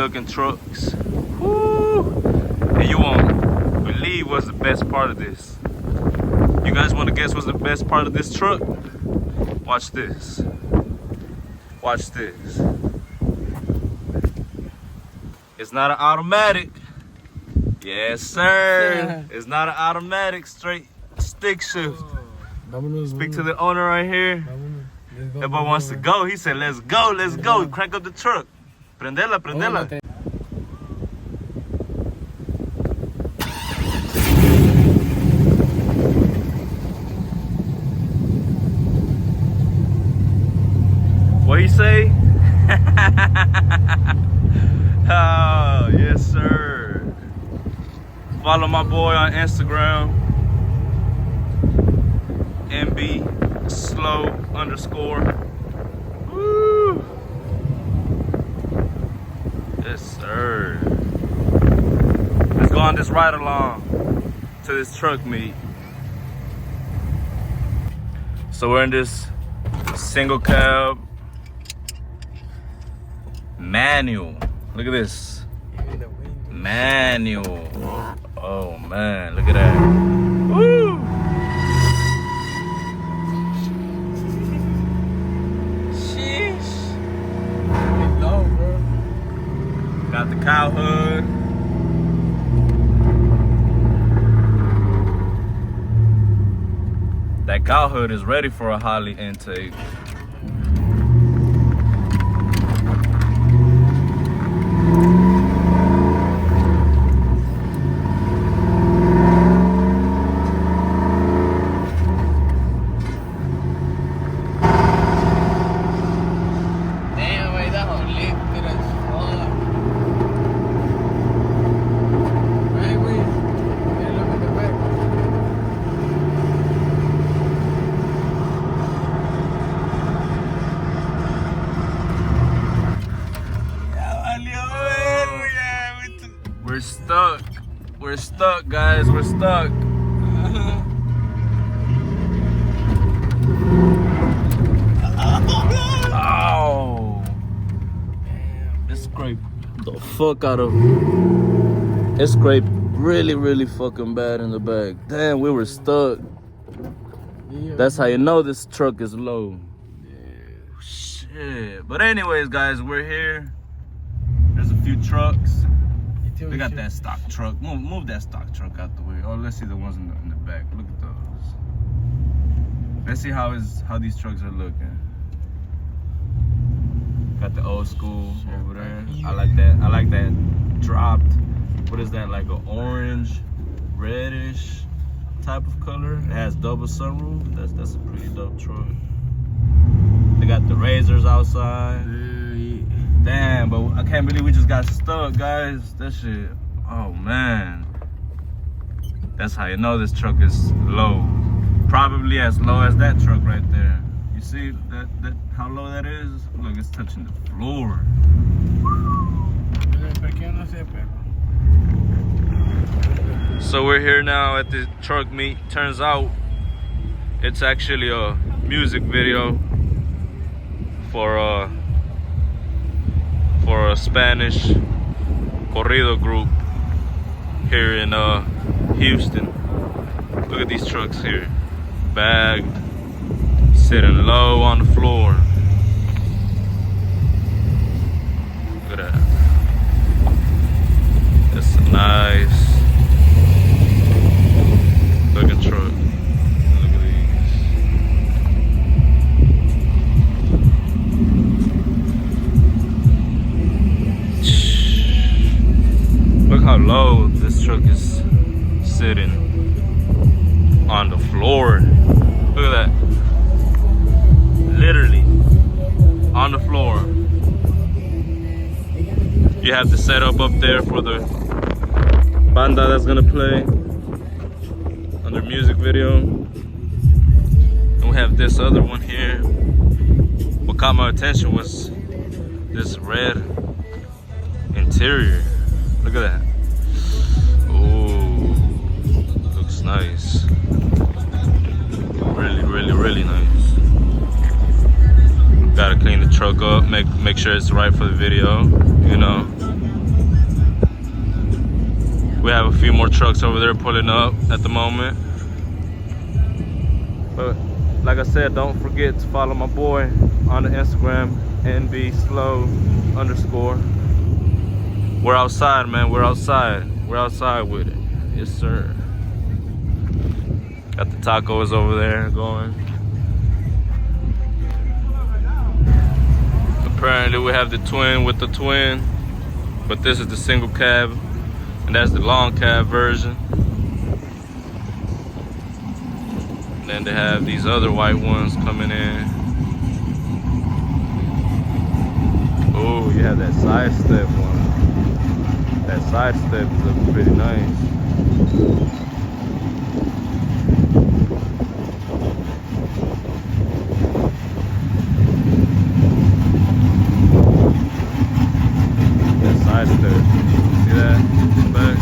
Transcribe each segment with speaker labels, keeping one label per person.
Speaker 1: looking trucks. Woo! And you won't believe what's the best part of this. You guys want to guess what's the best part of this truck? Watch this. Watch this. It's not an automatic. Yes, sir. It's not an automatic, straight stick shift. Speak to the owner right here. Everybody wants to go. He said, let's go, let's go. Crank up the truck. Prendela, prendela. What he say? Oh, yes, sir. Follow my boy on Instagram. MB_slow_. Woo! Yes, sir. Let's go on this ride along to this truck meet. So we're in this single cab manual. Look at this. Manual. Oh man, look at that. Woo! Sheesh. Low, bro. Got the cow hood. That cow hood is ready for a Holly intake. We're stuck. We're stuck, guys. We're stuck. Ow! It scraped the fuck out of. It scraped really, really fucking bad in the back. Damn, we were stuck. That's how you know this truck is low. Shit. But anyways, guys, we're here. There's a few trucks. They got that stock truck. Move that stock truck out the way. Oh, let's see the ones in the back. Look at those. Let's see how these trucks are looking. Got the old school over there. I like that. I like that dropped. What is that? Like an orange, reddish type of color. It has double sunroof. That's a pretty dope truck. They got the razors outside. Damn, but I can't believe we just got stuck, guys. That shit, oh man. That's how you know this truck is low. Probably as low as that truck right there. You see that how low that is? Look, it's touching the floor. So we're here now at the truck meet. Turns out it's actually a music video for a Spanish corrido group here in Houston. Look at these trucks here, bagged, sitting low on the floor. Look at that. That's a nice looking truck. Look at these. Look how low this truck is sitting on the floor. Look at that. Literally on the floor. You have the setup up there for the banda that's gonna play on their music video. And we have this other one here. What caught my attention was this red interior. Look at that. Oh, looks nice. Really nice. Gotta clean the truck up, make sure it's right for the video, you know. We have a few more trucks over there pulling up at the moment. But like I said, don't forget to follow my boy on the Instagram, nbslow_. We're outside, man. We're outside. We're outside with it. Yes, sir. Got the tacos over there going. Apparently we have the twin with the twin, but this is the single cab, and that's the long cab version. And then they have these other white ones coming in. Oh, you have that side step one. That side step is looking pretty nice. Side step. See that? Back.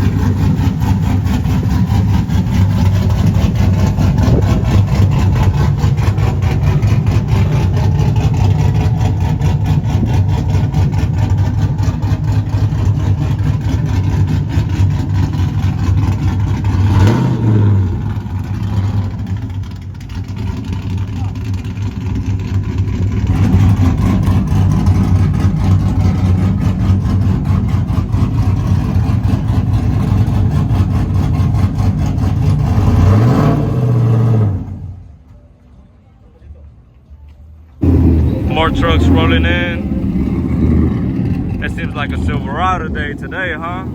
Speaker 1: More trucks rolling in. It seems like a Silverado day today, huh?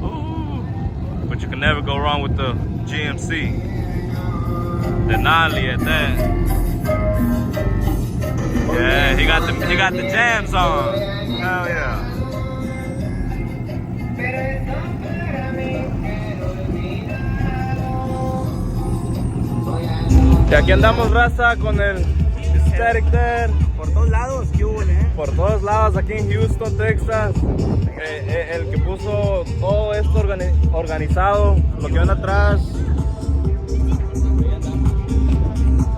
Speaker 1: Ooh. But you can never go wrong with the GMC. The Nolly at that. Yeah, he got the jams on. Hell yeah. Y aquí andamos, raza, con el Statik there.
Speaker 2: Por todos lados, ¿qué hubo,
Speaker 1: Por todos lados, aquí en Houston, Texas. El que puso todo esto organizado, lo que ven atrás.
Speaker 2: Se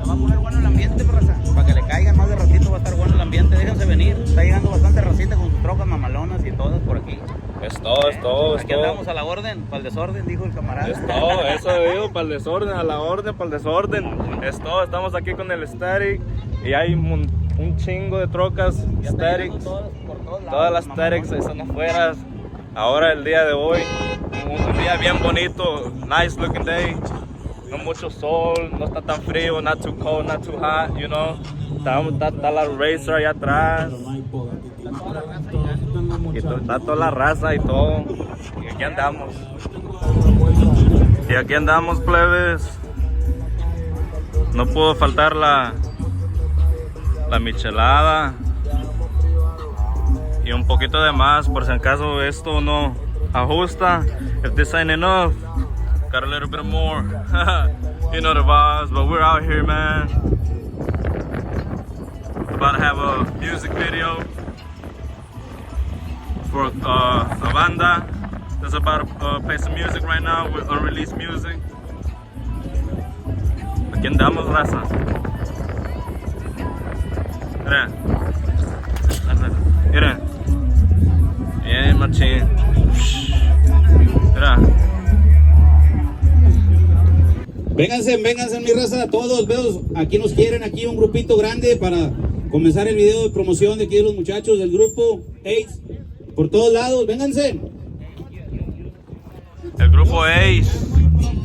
Speaker 2: va a poner bueno el ambiente, raza. Para que le caigan más de ratito va a estar bueno el ambiente. Déjense venir. Está llegando bastante racita con sus trocas mamalonas y todas por aquí.
Speaker 1: Es todo, es todo.
Speaker 2: Aquí andamos a la orden, para el desorden, dijo el camarada.
Speaker 1: Es todo, eso digo, para el desorden, a la orden, para el desorden. Es todo, estamos aquí con el Statik y hay un chingo de trocas Statik. Todas las Statiks están afuera. Ahora el día de hoy, un día bien bonito, nice looking day. No mucho sol, no está tan frío, not too cold, not too hot, you know. Está la racer allá atrás. Y está toda la raza y todo. Y aquí andamos. Y aquí andamos, plebes. No pudo faltar la michelada. Y un poquito de más, por si acaso esto no ajusta. If this ain't enough, got a little bit more. You know the vibes, but we're out here, man. About to have a music video for a banda that's about to play some music right now with unreleased music. Aquí andamos, raza. Mira. Mira. Bien, machín. Mira.
Speaker 2: Vénganse mi raza, todos, veos, aquí nos quieren, aquí un grupito grande para comenzar el video de promoción de aquí de los muchachos del grupo Ace. Por todos lados, vénganse.
Speaker 1: El grupo Ace.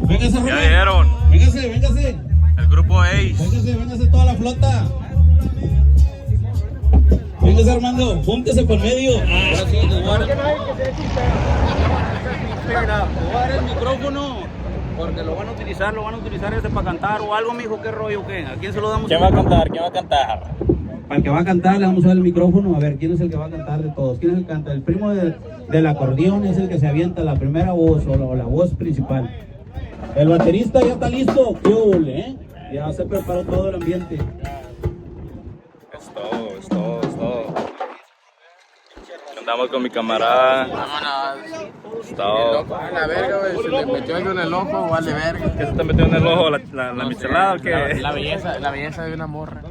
Speaker 2: Vénganse,
Speaker 1: Ya dijeron.
Speaker 2: Vénganse.
Speaker 1: El grupo Ace.
Speaker 2: Vénganse toda la flota. Vénganse, Armando, júntese por medio. Ahora sí, les voy a dar el micrófono. Porque lo van a utilizar para cantar o algo, mijo, qué rollo, qué. ¿A quién se lo damos?
Speaker 1: ¿Quién va a cantar? ¿Quién va a cantar?
Speaker 2: Para el que va a cantar le vamos a dar el micrófono. A ver, ¿quién es el que va a cantar de todos? ¿Quién es el que canta? El primo del acordeón es el que se avienta la primera voz o la voz principal. El baterista ya está listo. ¿Qué huele, eh? Ya se preparó todo el ambiente.
Speaker 1: Es todo, es todo, es todo. Andamos con mi camarada.
Speaker 3: Vámonos.
Speaker 1: Es todo.
Speaker 3: A la verga, güey. Se le metió algo en el ojo, vale verga.
Speaker 1: ¿Qué se te metió en el ojo? ¿La michelada o qué?
Speaker 3: La belleza de una morra.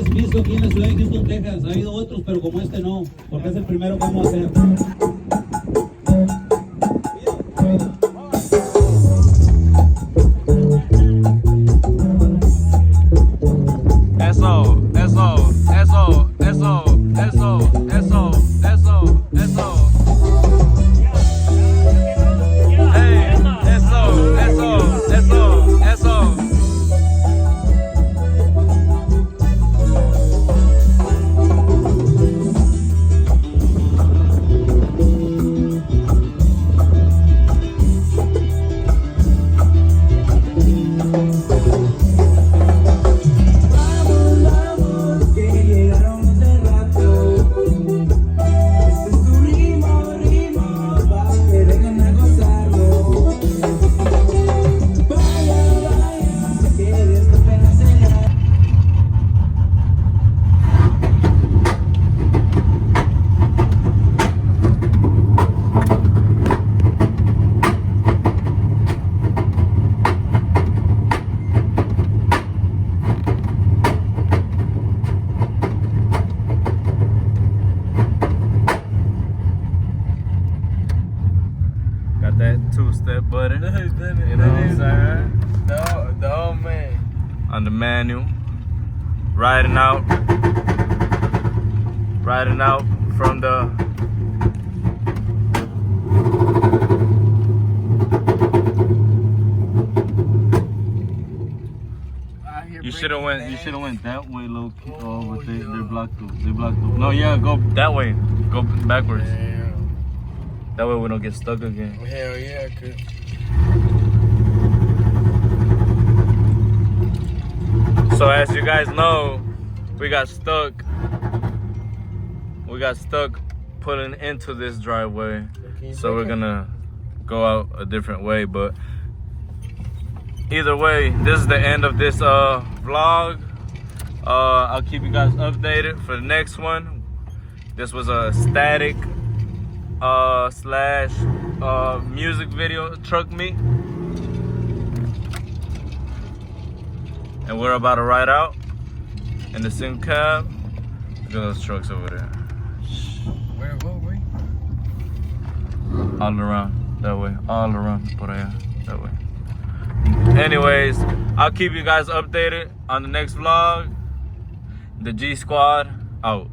Speaker 2: es visto aquí en la ciudad de Houston, Texas. Ha habido otros, pero como este no, porque es el primero que vamos a hacer.
Speaker 1: Eso, eso, eso, eso, eso, eso, eso, eso. Hey, eso, eso, eso, eso. Got that two-step button, you know what I'm saying?
Speaker 3: The old man.
Speaker 1: On the manual, riding out from the You should have went that way, low key. Oh, but they're blocked through. They blocked through. No, yeah, go that way. Go backwards.
Speaker 3: Damn.
Speaker 1: That way we don't get stuck again.
Speaker 3: Hell yeah, cause
Speaker 1: So as you guys know, we got stuck pulling into this driveway. So we're gonna go out a different way, but either way, this is the end of this vlog. I'll keep you guys updated for the next one. This was a Statik slash music video truck meet. And we're about to ride out in the same cab. Look at those trucks over there.
Speaker 3: where?
Speaker 1: All around, that way. All around, por allá, that way. Anyways, I'll keep you guys updated on the next vlog. The G Squad out.